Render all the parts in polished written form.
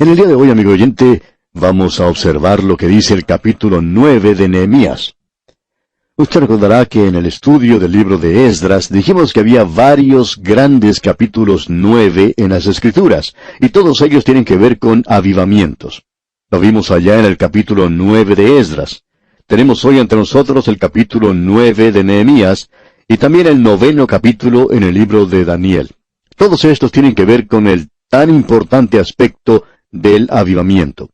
En el día de hoy, amigo oyente, vamos a observar lo que dice el capítulo 9 de Nehemías. Usted recordará que en el estudio del libro de Esdras dijimos que había varios grandes capítulos 9 en las Escrituras, y todos ellos tienen que ver con avivamientos. Lo vimos allá en el capítulo 9 de Esdras. Tenemos hoy ante nosotros el capítulo 9 de Nehemías, y también el 9º capítulo en el libro de Daniel. Todos estos tienen que ver con el tan importante aspecto del avivamiento.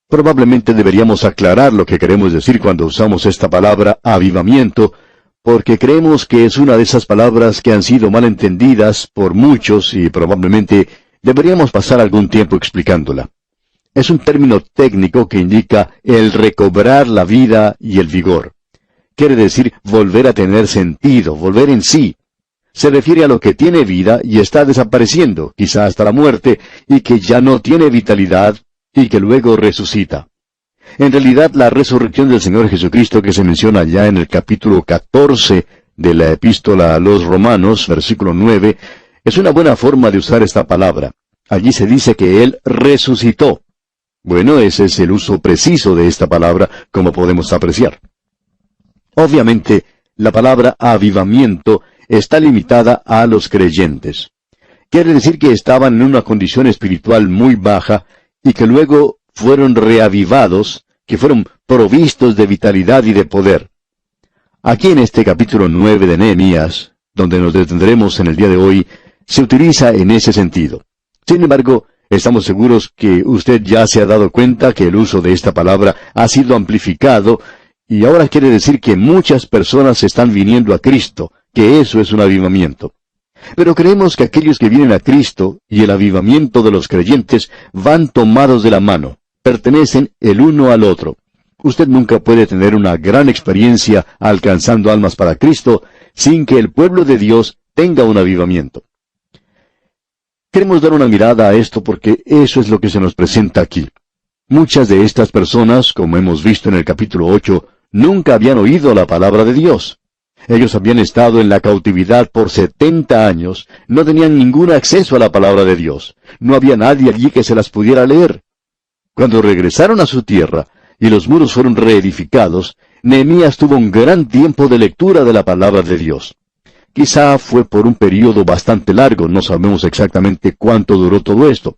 Probablemente deberíamos aclarar lo que queremos decir cuando usamos esta palabra avivamiento, porque creemos que es una de esas palabras que han sido mal entendidas por muchos y probablemente deberíamos pasar algún tiempo explicándola. Es un término técnico que indica el recobrar la vida y el vigor. Quiere decir volver a tener sentido, volver en sí. Se refiere a lo que tiene vida y está desapareciendo, quizá hasta la muerte, y que ya no tiene vitalidad, y que luego resucita. En realidad, la resurrección del Señor Jesucristo que se menciona allá en el capítulo 14 de la Epístola a los Romanos, versículo 9, es una buena forma de usar esta palabra. Allí se dice que Él resucitó. Bueno, ese es el uso preciso de esta palabra, como podemos apreciar. Obviamente, la palabra avivamiento está limitada a los creyentes. Quiere decir que estaban en una condición espiritual muy baja, y que luego fueron reavivados, que fueron provistos de vitalidad y de poder. Aquí en este capítulo 9 de Nehemías, donde nos detendremos en el día de hoy, se utiliza en ese sentido. Sin embargo, estamos seguros que usted ya se ha dado cuenta que el uso de esta palabra ha sido amplificado, y ahora quiere decir que muchas personas están viniendo a Cristo, que eso es un avivamiento. Pero creemos que aquellos que vienen a Cristo y el avivamiento de los creyentes van tomados de la mano, pertenecen el uno al otro. Usted nunca puede tener una gran experiencia alcanzando almas para Cristo sin que el pueblo de Dios tenga un avivamiento. Queremos dar una mirada a esto porque eso es lo que se nos presenta aquí. Muchas de estas personas, como hemos visto en el capítulo 8, nunca habían oído la palabra de Dios. Ellos habían estado en la cautividad por 70 años, no tenían ningún acceso a la palabra de Dios. No había nadie allí que se las pudiera leer. Cuando regresaron a su tierra y los muros fueron reedificados, Nehemías tuvo un gran tiempo de lectura de la palabra de Dios. Quizá fue por un período bastante largo, no sabemos exactamente cuánto duró todo esto.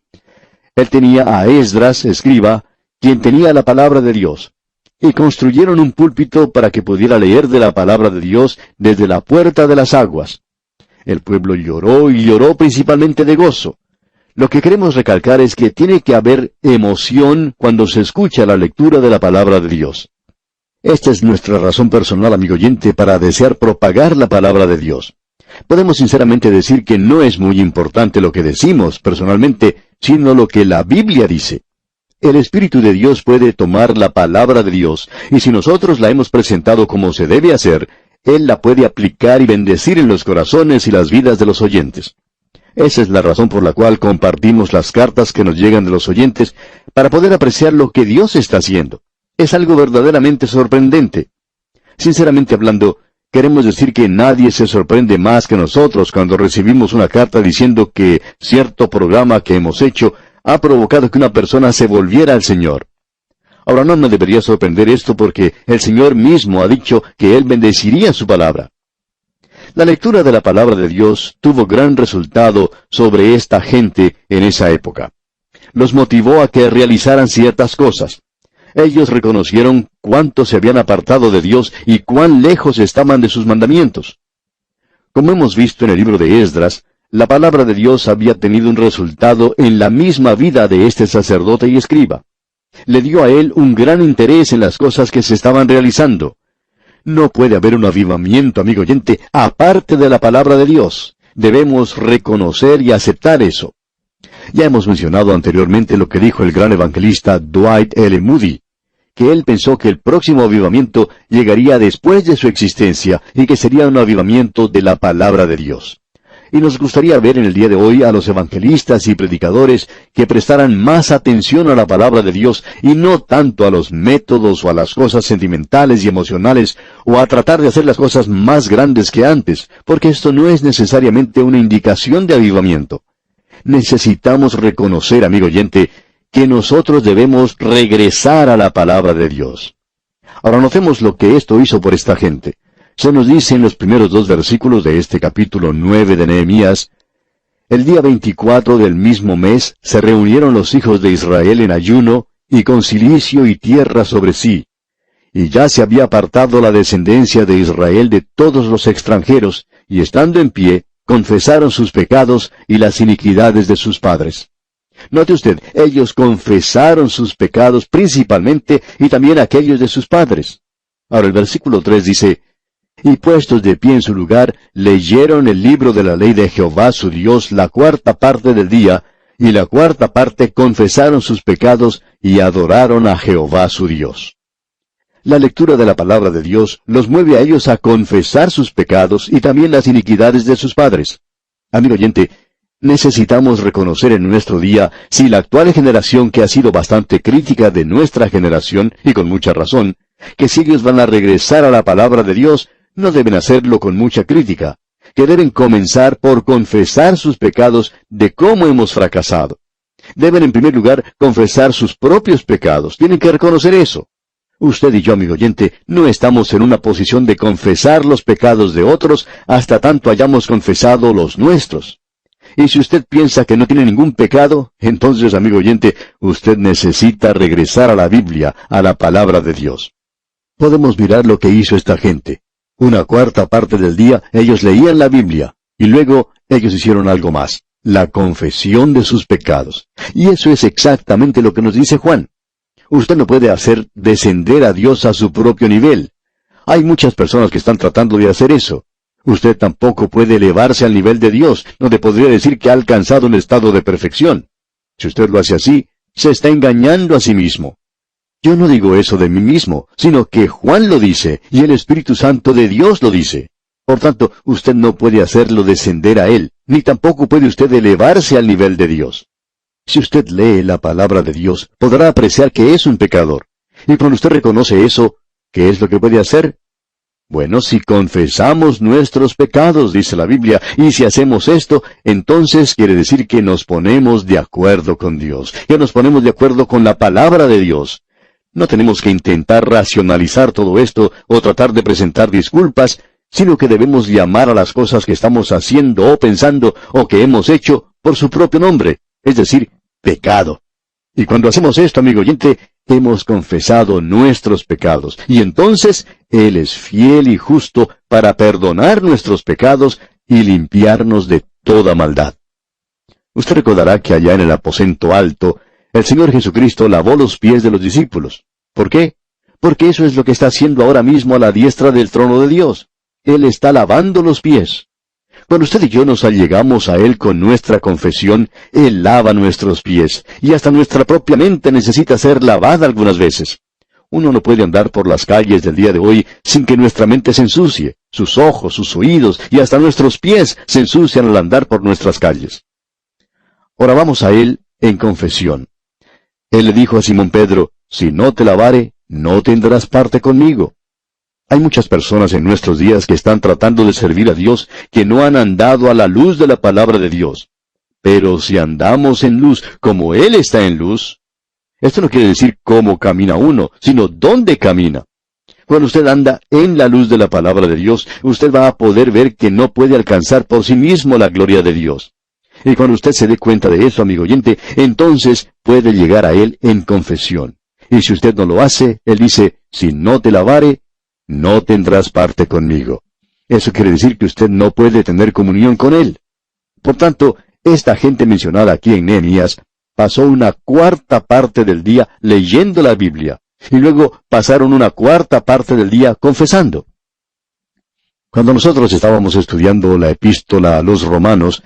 Él tenía a Esdras, escriba, quien tenía la palabra de Dios. Y construyeron un púlpito para que pudiera leer de la palabra de Dios desde la puerta de las aguas. El pueblo lloró y lloró principalmente de gozo. Lo que queremos recalcar es que tiene que haber emoción cuando se escucha la lectura de la palabra de Dios. Esta es nuestra razón personal, amigo oyente, para desear propagar la palabra de Dios. Podemos sinceramente decir que no es muy importante lo que decimos personalmente, sino lo que la Biblia dice. El Espíritu de Dios puede tomar la palabra de Dios, y si nosotros la hemos presentado como se debe hacer, Él la puede aplicar y bendecir en los corazones y las vidas de los oyentes. Esa es la razón por la cual compartimos las cartas que nos llegan de los oyentes, para poder apreciar lo que Dios está haciendo. Es algo verdaderamente sorprendente. Sinceramente hablando, queremos decir que nadie se sorprende más que nosotros cuando recibimos una carta diciendo que cierto programa que hemos hecho ha provocado que una persona se volviera al Señor. Ahora no me debería sorprender esto porque el Señor mismo ha dicho que Él bendeciría su palabra. La lectura de la palabra de Dios tuvo gran resultado sobre esta gente en esa época. Los motivó a que realizaran ciertas cosas. Ellos reconocieron cuánto se habían apartado de Dios y cuán lejos estaban de sus mandamientos. Como hemos visto en el libro de Esdras, la palabra de Dios había tenido un resultado en la misma vida de este sacerdote y escriba. Le dio a él un gran interés en las cosas que se estaban realizando. No puede haber un avivamiento, amigo oyente, aparte de la palabra de Dios. Debemos reconocer y aceptar eso. Ya hemos mencionado anteriormente lo que dijo el gran evangelista Dwight L. Moody, que él pensó que el próximo avivamiento llegaría después de su existencia y que sería un avivamiento de la palabra de Dios. Y nos gustaría ver en el día de hoy a los evangelistas y predicadores que prestaran más atención a la palabra de Dios y no tanto a los métodos o a las cosas sentimentales y emocionales o a tratar de hacer las cosas más grandes que antes, porque esto no es necesariamente una indicación de avivamiento. Necesitamos reconocer, amigo oyente, que nosotros debemos regresar a la palabra de Dios. Ahora notemos lo que esto hizo por esta gente. Se nos dice en los primeros 2 versículos de este capítulo 9 de Nehemías: el día 24 del mismo mes se reunieron los hijos de Israel en ayuno y con cilicio y tierra sobre sí. Y ya se había apartado la descendencia de Israel de todos los extranjeros, y estando en pie, confesaron sus pecados y las iniquidades de sus padres. Note usted, ellos confesaron sus pecados principalmente y también aquellos de sus padres. Ahora el versículo 3 dice: y puestos de pie en su lugar, leyeron el libro de la ley de Jehová su Dios la 4ª parte del día, y la 4ª parte confesaron sus pecados y adoraron a Jehová su Dios. La lectura de la palabra de Dios los mueve a ellos a confesar sus pecados y también las iniquidades de sus padres. Amigo oyente, necesitamos reconocer en nuestro día si la actual generación, que ha sido bastante crítica de nuestra generación, y con mucha razón, que si ellos van a regresar a la palabra de Dios, no deben hacerlo con mucha crítica, que deben comenzar por confesar sus pecados de cómo hemos fracasado. Deben en primer lugar confesar sus propios pecados, tienen que reconocer eso. Usted y yo, amigo oyente, no estamos en una posición de confesar los pecados de otros hasta tanto hayamos confesado los nuestros. Y si usted piensa que no tiene ningún pecado, entonces, amigo oyente, usted necesita regresar a la Biblia, a la palabra de Dios. Podemos mirar lo que hizo esta gente. Una 4ª parte del día ellos leían la Biblia, y luego ellos hicieron algo más, la confesión de sus pecados. Y eso es exactamente lo que nos dice Juan. Usted no puede hacer descender a Dios a su propio nivel. Hay muchas personas que están tratando de hacer eso. Usted tampoco puede elevarse al nivel de Dios, donde podría decir que ha alcanzado un estado de perfección. Si usted lo hace así, se está engañando a sí mismo. Yo no digo eso de mí mismo, sino que Juan lo dice, y el Espíritu Santo de Dios lo dice. Por tanto, usted no puede hacerlo descender a Él, ni tampoco puede usted elevarse al nivel de Dios. Si usted lee la palabra de Dios, podrá apreciar que es un pecador. Y cuando usted reconoce eso, ¿qué es lo que puede hacer? Bueno, si confesamos nuestros pecados, dice la Biblia, y si hacemos esto, entonces quiere decir que nos ponemos de acuerdo con Dios, que nos ponemos de acuerdo con la palabra de Dios. No tenemos que intentar racionalizar todo esto o tratar de presentar disculpas, sino que debemos llamar a las cosas que estamos haciendo o pensando o que hemos hecho por su propio nombre, es decir, pecado. Y cuando hacemos esto, amigo oyente, hemos confesado nuestros pecados, y entonces Él es fiel y justo para perdonar nuestros pecados y limpiarnos de toda maldad. Usted recordará que allá en el aposento alto, el Señor Jesucristo lavó los pies de los discípulos. ¿Por qué? Porque eso es lo que está haciendo ahora mismo a la diestra del trono de Dios. Él está lavando los pies. Cuando usted y yo nos allegamos a Él con nuestra confesión, Él lava nuestros pies, y hasta nuestra propia mente necesita ser lavada algunas veces. Uno no puede andar por las calles del día de hoy sin que nuestra mente se ensucie. Sus ojos, sus oídos y hasta nuestros pies se ensucian al andar por nuestras calles. Ahora vamos a Él en confesión. Él le dijo a Simón Pedro: si no te lavare, no tendrás parte conmigo. Hay muchas personas en nuestros días que están tratando de servir a Dios que no han andado a la luz de la palabra de Dios. Pero si andamos en luz como Él está en luz, esto no quiere decir cómo camina uno, sino dónde camina. Cuando usted anda en la luz de la palabra de Dios, usted va a poder ver que no puede alcanzar por sí mismo la gloria de Dios. Y cuando usted se dé cuenta de eso, amigo oyente, entonces puede llegar a Él en confesión. Y si usted no lo hace, Él dice: si no te lavare, no tendrás parte conmigo. Eso quiere decir que usted no puede tener comunión con Él. Por tanto, esta gente mencionada aquí en Nehemías pasó una 4ª parte del día leyendo la Biblia, y luego pasaron una 4ª parte del día confesando. Cuando nosotros estábamos estudiando la epístola a los Romanos,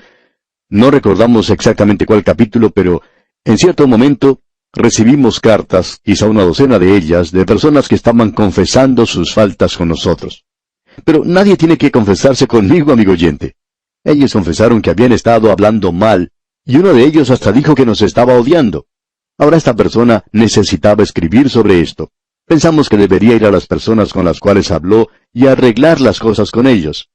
no recordamos exactamente cuál capítulo, pero en cierto momento recibimos cartas, quizá una docena de ellas, de personas que estaban confesando sus faltas con nosotros. Pero nadie tiene que confesarse conmigo, amigo oyente. Ellos confesaron que habían estado hablando mal, y uno de ellos hasta dijo que nos estaba odiando. Ahora esta persona necesitaba escribir sobre esto. Pensamos que debería ir a las personas con las cuales habló y arreglar las cosas con ellos.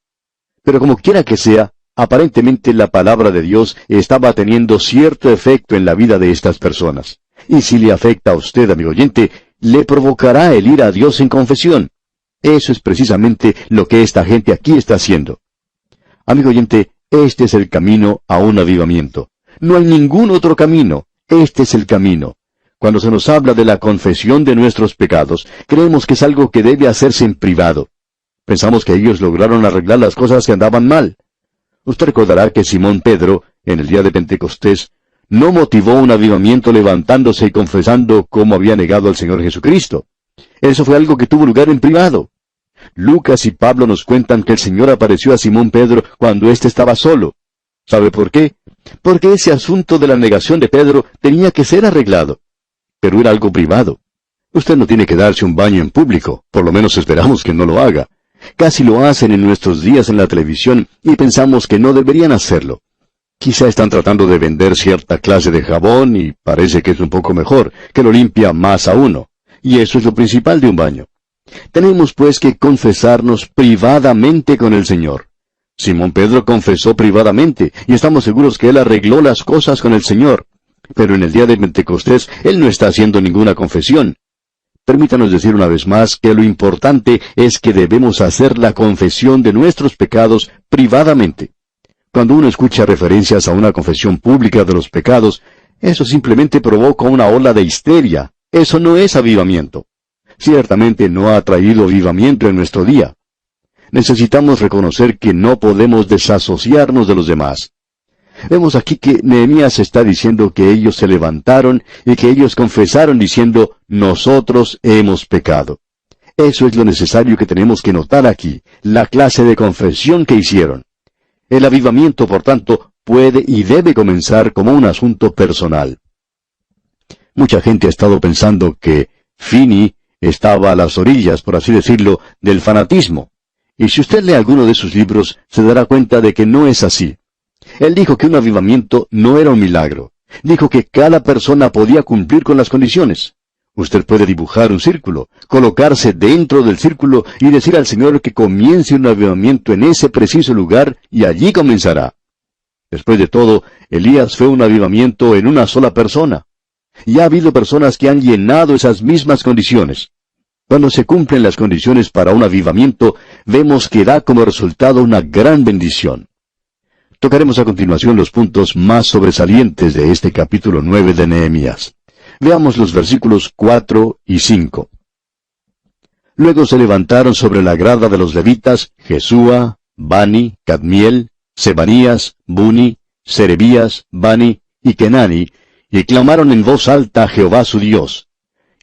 Pero como quiera que sea, aparentemente la palabra de Dios estaba teniendo cierto efecto en la vida de estas personas. Y si le afecta a usted, amigo oyente, le provocará el ir a Dios en confesión. Eso es precisamente lo que esta gente aquí está haciendo. Amigo oyente, este es el camino a un avivamiento. No hay ningún otro camino. Este es el camino. Cuando se nos habla de la confesión de nuestros pecados, creemos que es algo que debe hacerse en privado. Pensamos que ellos lograron arreglar las cosas que andaban mal. Usted recordará que Simón Pedro, en el día de Pentecostés, no motivó un avivamiento levantándose y confesando cómo había negado al Señor Jesucristo. Eso fue algo que tuvo lugar en privado. Lucas y Pablo nos cuentan que el Señor apareció a Simón Pedro cuando éste estaba solo. ¿Sabe por qué? Porque ese asunto de la negación de Pedro tenía que ser arreglado. Pero era algo privado. Usted no tiene que darse un baño en público, por lo menos esperamos que no lo haga. Casi lo hacen en nuestros días en la televisión y pensamos que no deberían hacerlo. Quizá están tratando de vender cierta clase de jabón y parece que es un poco mejor, que lo limpia más a uno. Y eso es lo principal de un baño. Tenemos pues que confesarnos privadamente con el Señor. Simón Pedro confesó privadamente, y estamos seguros que él arregló las cosas con el Señor. Pero en el día de Pentecostés, él no está haciendo ninguna confesión. Permítanos decir una vez más que lo importante es que debemos hacer la confesión de nuestros pecados privadamente. Cuando uno escucha referencias a una confesión pública de los pecados, eso simplemente provoca una ola de histeria. Eso no es avivamiento. Ciertamente no ha traído avivamiento en nuestro día. Necesitamos reconocer que no podemos desasociarnos de los demás. Vemos aquí que Nehemías está diciendo que ellos se levantaron y que ellos confesaron diciendo, nosotros hemos pecado. Eso es lo necesario que tenemos que notar aquí, la clase de confesión que hicieron. El avivamiento, por tanto, puede y debe comenzar como un asunto personal. Mucha gente ha estado pensando que Finney estaba a las orillas, por así decirlo, del fanatismo. Y si usted lee alguno de sus libros, se dará cuenta de que no es así. Él dijo que un avivamiento no era un milagro. Dijo que cada persona podía cumplir con las condiciones. Usted puede dibujar un círculo, colocarse dentro del círculo y decir al Señor que comience un avivamiento en ese preciso lugar y allí comenzará. Después de todo, Elías fue un avivamiento en una sola persona. Y ha habido personas que han llenado esas mismas condiciones. Cuando se cumplen las condiciones para un avivamiento, vemos que da como resultado una gran bendición. Tocaremos a continuación los puntos más sobresalientes de este capítulo 9 de Nehemías. Veamos los versículos 4 y 5. Luego se levantaron sobre la grada de los levitas Jesúa, Bani, Cadmiel, Sebanías, Buni, Serebías, Bani y Kenani, y clamaron en voz alta a Jehová su Dios.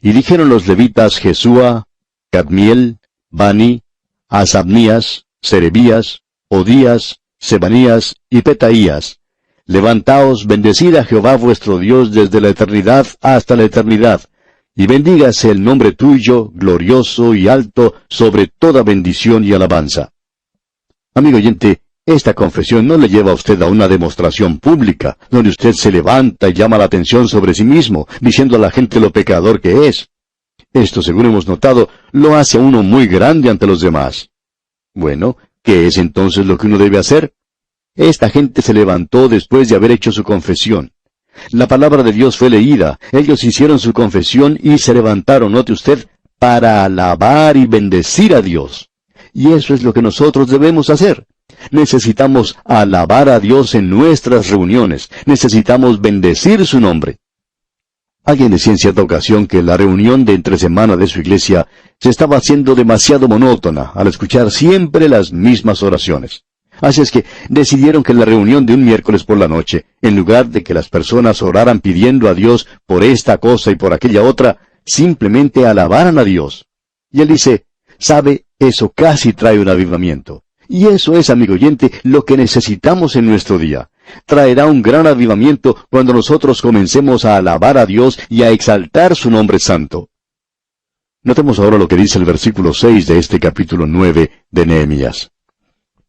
Y dijeron los levitas Jesúa, Cadmiel, Bani, Asabnías, Serebías, Odías, Sebanías y Petaías, levantaos, bendecid a Jehová vuestro Dios desde la eternidad hasta la eternidad, y bendígase el nombre tuyo, glorioso y alto, sobre toda bendición y alabanza. Amigo oyente, esta confesión no le lleva a usted a una demostración pública, donde usted se levanta y llama la atención sobre sí mismo, diciendo a la gente lo pecador que es. Esto, según hemos notado, lo hace a uno muy grande ante los demás. Bueno, ¿qué es entonces lo que uno debe hacer? Esta gente se levantó después de haber hecho su confesión. La palabra de Dios fue leída, ellos hicieron su confesión y se levantaron, note usted, para alabar y bendecir a Dios. Y eso es lo que nosotros debemos hacer. Necesitamos alabar a Dios en nuestras reuniones. Necesitamos bendecir su nombre. Alguien decía en cierta ocasión que la reunión de entre semana de su iglesia se estaba haciendo demasiado monótona al escuchar siempre las mismas oraciones. Así es que decidieron que la reunión de un miércoles por la noche, en lugar de que las personas oraran pidiendo a Dios por esta cosa y por aquella otra, simplemente alabaran a Dios. Y él dice, ¿sabe? Eso casi trae un avivamiento. Y eso es, amigo oyente, lo que necesitamos en nuestro día. Traerá un gran avivamiento cuando nosotros comencemos a alabar a Dios y a exaltar su nombre santo. Notemos ahora lo que dice el versículo 6 de este capítulo 9 de Nehemías.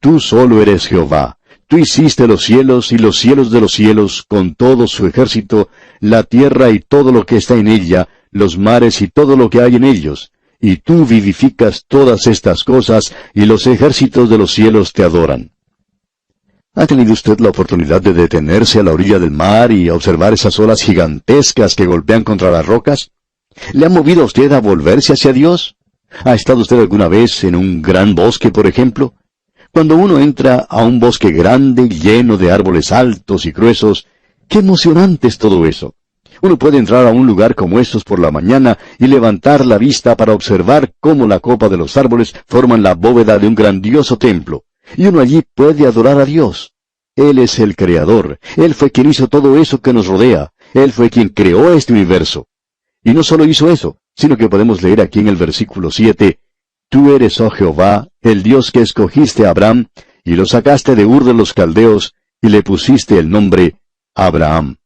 Tú solo eres Jehová. Tú hiciste los cielos y los cielos de los cielos con todo su ejército, la tierra y todo lo que está en ella, los mares y todo lo que hay en ellos. Y tú vivificas todas estas cosas, y los ejércitos de los cielos te adoran. ¿Ha tenido usted la oportunidad de detenerse a la orilla del mar y observar esas olas gigantescas que golpean contra las rocas? ¿Le ha movido a usted a volverse hacia Dios? ¿Ha estado usted alguna vez en un gran bosque, por ejemplo? Cuando uno entra a un bosque grande, lleno de árboles altos y gruesos, ¡qué emocionante es todo eso! Uno puede entrar a un lugar como estos por la mañana y levantar la vista para observar cómo la copa de los árboles forman la bóveda de un grandioso templo. Y uno allí puede adorar a Dios. Él es el Creador. Él fue quien hizo todo eso que nos rodea. Él fue quien creó este universo. Y no solo hizo eso, sino que podemos leer aquí en el versículo 7, «Tú eres, oh Jehová, el Dios que escogiste a Abraham, y lo sacaste de Ur de los Caldeos, y le pusiste el nombre Abraham».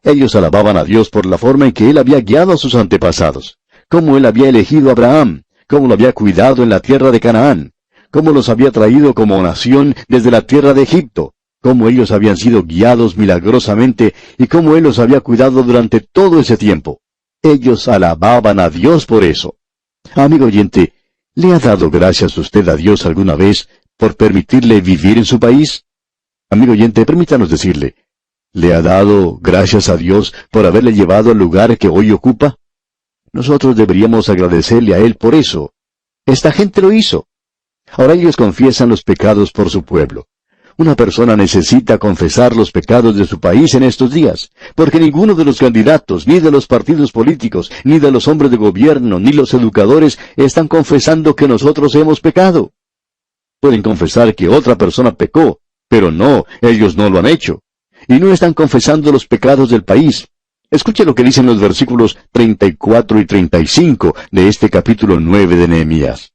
Ellos alababan a Dios por la forma en que Él había guiado a sus antepasados, cómo Él había elegido a Abraham, cómo lo había cuidado en la tierra de Canaán, cómo los había traído como nación desde la tierra de Egipto, cómo ellos habían sido guiados milagrosamente y cómo Él los había cuidado durante todo ese tiempo. Ellos alababan a Dios por eso. Amigo oyente, ¿le ha dado gracias usted a Dios alguna vez por permitirle vivir en su país? Amigo oyente, permítanos decirle, ¿le ha dado gracias a Dios por haberle llevado al lugar que hoy ocupa? Nosotros deberíamos agradecerle a Él por eso. Esta gente lo hizo. Ahora ellos confiesan los pecados por su pueblo. Una persona necesita confesar los pecados de su país en estos días, porque ninguno de los candidatos, ni de los partidos políticos, ni de los hombres de gobierno, ni los educadores están confesando que nosotros hemos pecado. Pueden confesar que otra persona pecó, pero no, ellos no lo han hecho. Y no están confesando los pecados del país. Escuche lo que dicen los versículos 34 y 35 de este capítulo 9 de Nehemías.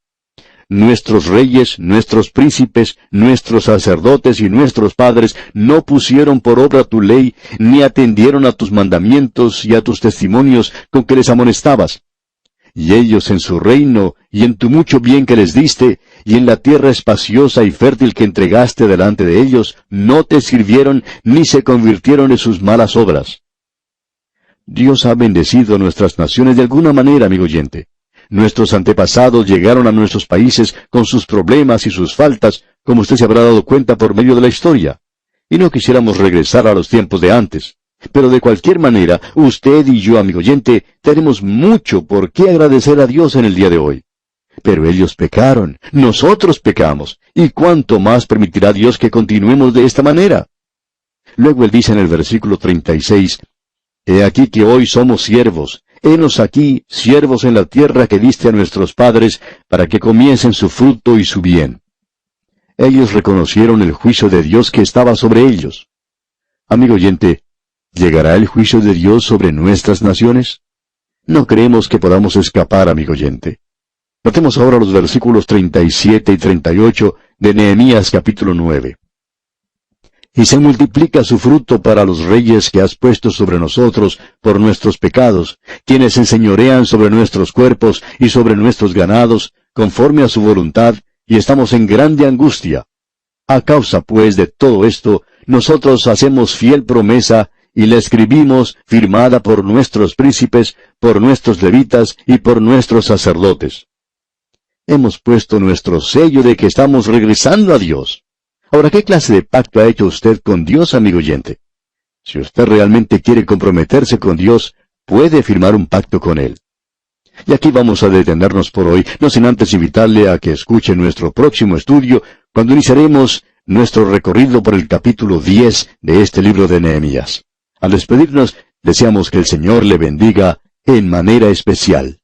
Nuestros reyes, nuestros príncipes, nuestros sacerdotes y nuestros padres no pusieron por obra tu ley, ni atendieron a tus mandamientos y a tus testimonios con que les amonestabas. Y ellos en su reino, y en tu mucho bien que les diste, y en la tierra espaciosa y fértil que entregaste delante de ellos, no te sirvieron, ni se convirtieron en sus malas obras. Dios ha bendecido a nuestras naciones de alguna manera, amigo oyente. Nuestros antepasados llegaron a nuestros países con sus problemas y sus faltas, como usted se habrá dado cuenta por medio de la historia. Y no quisiéramos regresar a los tiempos de antes. Pero de cualquier manera, usted y yo, amigo oyente, tenemos mucho por qué agradecer a Dios en el día de hoy. Pero ellos pecaron, nosotros pecamos, y cuánto más permitirá Dios que continuemos de esta manera. Luego él dice en el versículo 36, «He aquí que hoy somos siervos, henos aquí, siervos en la tierra que diste a nuestros padres, para que comiesen su fruto y su bien». Ellos reconocieron el juicio de Dios que estaba sobre ellos. Amigo oyente, ¿llegará el juicio de Dios sobre nuestras naciones? No creemos que podamos escapar, amigo oyente. Notemos ahora los versículos 37 y 38 de Nehemías capítulo 9. «Y se multiplica su fruto para los reyes que has puesto sobre nosotros por nuestros pecados, quienes enseñorean sobre nuestros cuerpos y sobre nuestros ganados, conforme a su voluntad, y estamos en grande angustia. A causa, pues, de todo esto, nosotros hacemos fiel promesa, y la escribimos, firmada por nuestros príncipes, por nuestros levitas y por nuestros sacerdotes». Hemos puesto nuestro sello de que estamos regresando a Dios. Ahora, ¿qué clase de pacto ha hecho usted con Dios, amigo oyente? Si usted realmente quiere comprometerse con Dios, puede firmar un pacto con Él. Y aquí vamos a detenernos por hoy, no sin antes invitarle a que escuche nuestro próximo estudio, cuando iniciaremos nuestro recorrido por el capítulo 10 de este libro de Nehemías. Al despedirnos, deseamos que el Señor le bendiga en manera especial.